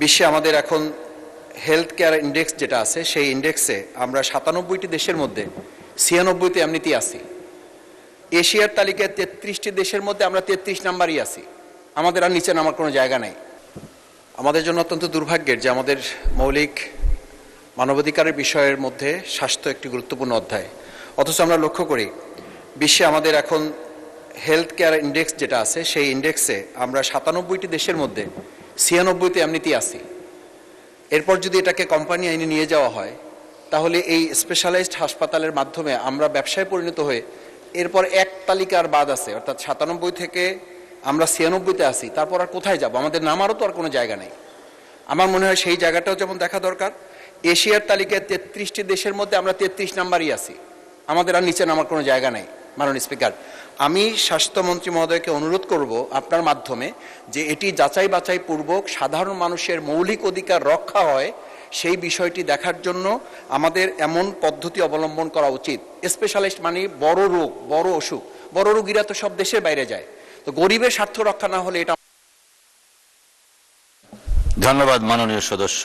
বিশ্বে আমাদের এখন হেলথ কেয়ার ইন্ডেক্স যেটা আছে সেই ইন্ডেক্সে আমরা 97টি দেশের মধ্যে 96তে এমনিতেই আছি। এশিয়ার তালিকায় 33টি দেশের মধ্যে আমরা 33 নাম্বারই আছি। আমাদের আর নিচে নামার কোনো জায়গা নেই। আমাদের জন্য অত্যন্ত দুর্ভাগ্যের যে আমাদের মৌলিক মানবাধিকারের বিষয়ের মধ্যে স্বাস্থ্য একটি গুরুত্বপূর্ণ অধ্যায়, অথচ আমরা লক্ষ্য করি বিশ্বে আমাদের এখন হেলথ কেয়ার ইন্ডেক্স যেটা আছে সেই ইন্ডেক্সে আমরা 97টি দেশের মধ্যে 96তে এমনিতেই আছি। এরপর যদি এটাকে কোম্পানি আইনে নিয়ে যাওয়া হয় তাহলে এই স্পেশালাইজড হাসপাতালের মাধ্যমে আমরা ব্যবসায় পরিণত হয়ে এরপর এক তালিকার বাদ আছে, অর্থাৎ 97 থেকে আমরা 96তে আছি, তারপর আর কোথায় যাব? আমাদের নামারও তো আর কোনো জায়গা নেই। আমার মনে হয় সেই জায়গাটাও যেমন দেখা দরকার। এশিয়ার তালিকায় 33টি দেশের মধ্যে আমরা 33 নাম্বারই আছি। আমাদের আর নিচে নামার কোনো জায়গা নেই। মাননীয় স্পিকার, আমি স্বাস্থ্যমন্ত্রী মহোদয়কে অনুরোধ করব আপনার মাধ্যমে যে এটি যাচাই বাছাই পূর্বক সাধারণ মানুষের মৌলিক অধিকার রক্ষা হয় সেই বিষয়টি দেখার জন্য আমাদের এমন পদ্ধতি অবলম্বন করা উচিত। স্পেশালিস্ট মানে বড় রোগ, বড় অসুখ, বড় রোগীরা তো সব দেশের বাইরে যায়, তো গরিবের স্বার্থ রক্ষা না হলে এটা। ধন্যবাদ মাননীয় সদস্য।